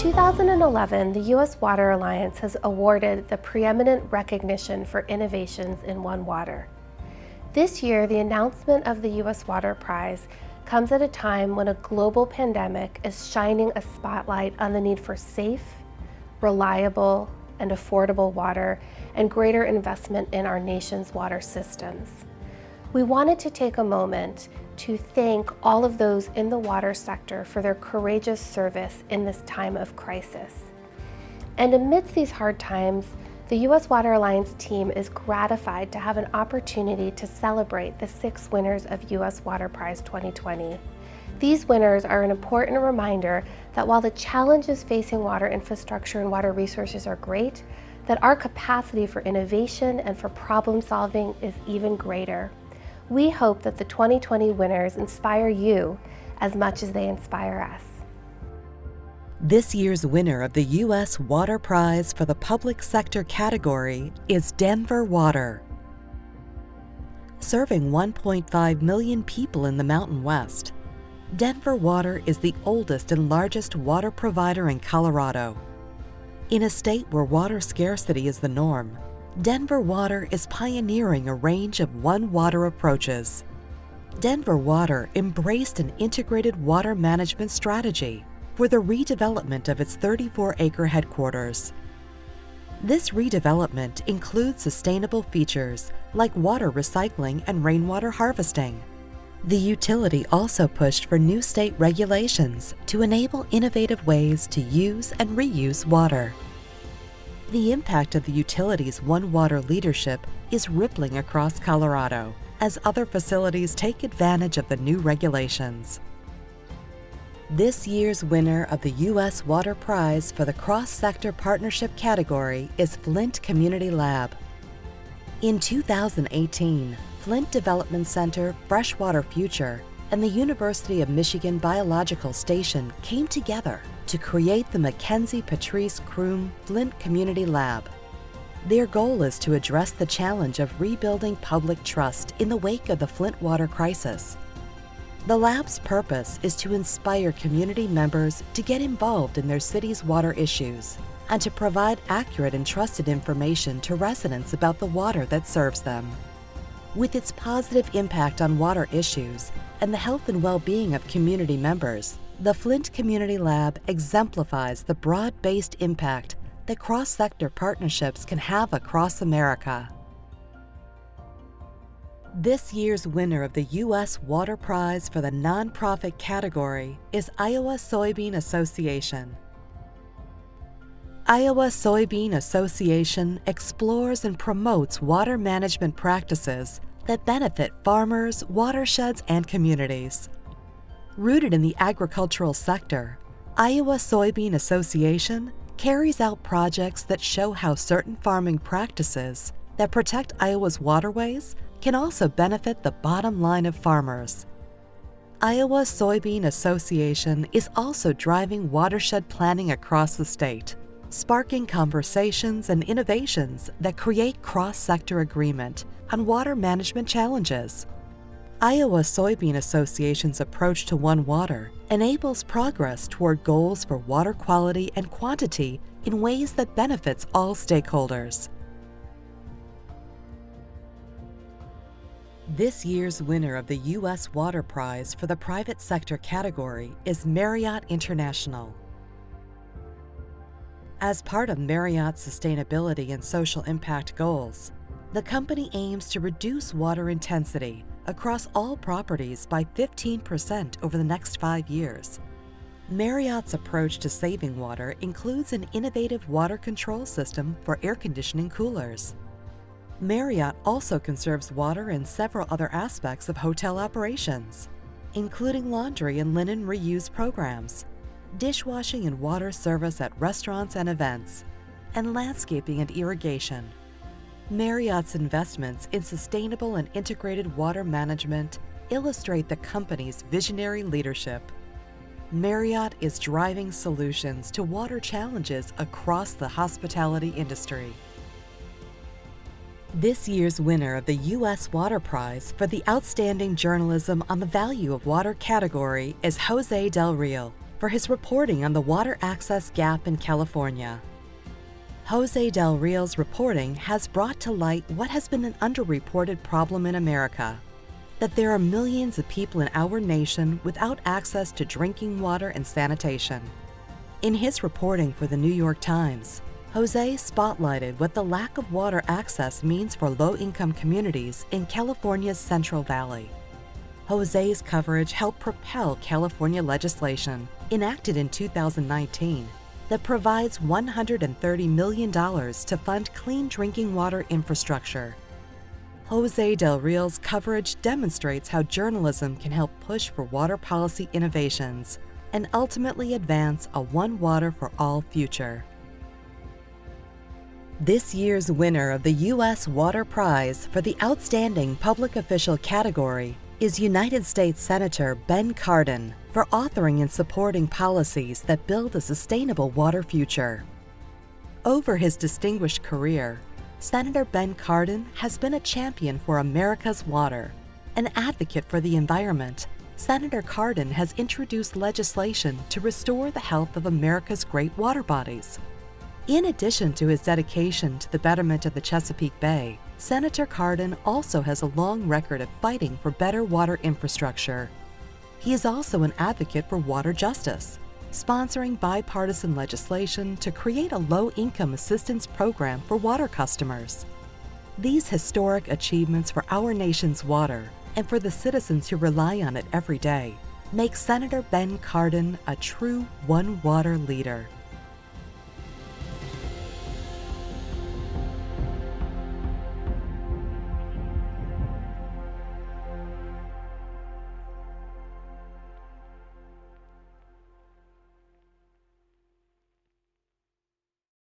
2011, the U.S. Water Alliance has awarded the preeminent recognition for innovations in One Water. This year, the announcement of the U.S. Water Prize comes at a time when a global pandemic is shining a spotlight on the need for safe, reliable, and affordable water and greater investment in our nation's water systems. We wanted to take a moment to thank all of those in the water sector for their courageous service in this time of crisis. And amidst these hard times, the U.S. Water Alliance team is gratified to have an opportunity to celebrate the 6 winners of U.S. Water Prize 2020. These winners are an important reminder that while the challenges facing water infrastructure and water resources are great, that our capacity for innovation and for problem solving is even greater. We hope that the 2020 winners inspire you as much as they inspire us. This year's winner of the U.S. Water Prize for the Public Sector category is Denver Water. Serving 1.5 million people in the Mountain West, Denver Water is the oldest and largest water provider in Colorado. In a state where water scarcity is the norm, Denver Water is pioneering a range of One Water approaches. Denver Water embraced an integrated water management strategy for the redevelopment of its 34-acre headquarters. This redevelopment includes sustainable features like water recycling and rainwater harvesting. The utility also pushed for new state regulations to enable innovative ways to use and reuse water. The impact of the utility's One Water leadership is rippling across Colorado as other facilities take advantage of the new regulations. This year's winner of the U.S. Water Prize for the Cross-Sector Partnership category is Flint Community Lab. In 2018, Flint Development Center, Freshwater Future, and the University of Michigan Biological Station came together to create the Mackenzie Patrice Kroom Flint Community Lab. Their goal is to address the challenge of rebuilding public trust in the wake of the Flint water crisis. The lab's purpose is to inspire community members to get involved in their city's water issues and to provide accurate and trusted information to residents about the water that serves them. With its positive impact on water issues and the health and well-being of community members, the Flint Community Lab exemplifies the broad-based impact that cross-sector partnerships can have across America. This year's winner of the U.S. Water Prize for the Nonprofit category is Iowa Soybean Association. Iowa Soybean Association explores and promotes water management practices that benefit farmers, watersheds, and communities. Rooted in the agricultural sector, Iowa Soybean Association carries out projects that show how certain farming practices that protect Iowa's waterways can also benefit the bottom line of farmers. Iowa Soybean Association is also driving watershed planning across the state, sparking conversations and innovations that create cross-sector agreement on water management challenges. Iowa Soybean Association's approach to One Water enables progress toward goals for water quality and quantity in ways that benefits all stakeholders. This year's winner of the U.S. Water Prize for the Private Sector category is Marriott International. As part of Marriott's sustainability and social impact goals, the company aims to reduce water intensity across all properties by 15% over the next 5 years. Marriott's approach to saving water includes an innovative water control system for air conditioning coolers. Marriott also conserves water in several other aspects of hotel operations, including laundry and linen reuse programs, dishwashing and water service at restaurants and events, and landscaping and irrigation. Marriott's investments in sustainable and integrated water management illustrate the company's visionary leadership. Marriott is driving solutions to water challenges across the hospitality industry. This year's winner of the U.S. Water Prize for the Outstanding Journalism on the Value of Water category is Jose Del Real. for his reporting on the water access gap in California. Jose Del Real's reporting has brought to light what has been an underreported problem in America: that there are millions of people in our nation without access to drinking water and sanitation. In his reporting for the New York Times, Jose spotlighted what the lack of water access means for low-income communities in California's Central Valley. Jose's coverage helped propel California legislation, enacted in 2019, that provides $130 million to fund clean drinking water infrastructure. Jose Del Real's coverage demonstrates how journalism can help push for water policy innovations and ultimately advance a one water for all future. This year's winner of the U.S. Water Prize for the Outstanding Public Official category is United States Senator Ben Cardin for authoring and supporting policies that build a sustainable water future. Over his distinguished career, Senator Ben Cardin has been a champion for America's water. An advocate for the environment, Senator Cardin has introduced legislation to restore the health of America's great water bodies. In addition to his dedication to the betterment of the Chesapeake Bay, Senator Cardin also has a long record of fighting for better water infrastructure. He is also an advocate for water justice, sponsoring bipartisan legislation to create a low-income assistance program for water customers. These historic achievements for our nation's water and for the citizens who rely on it every day make Senator Ben Cardin a true one-water leader.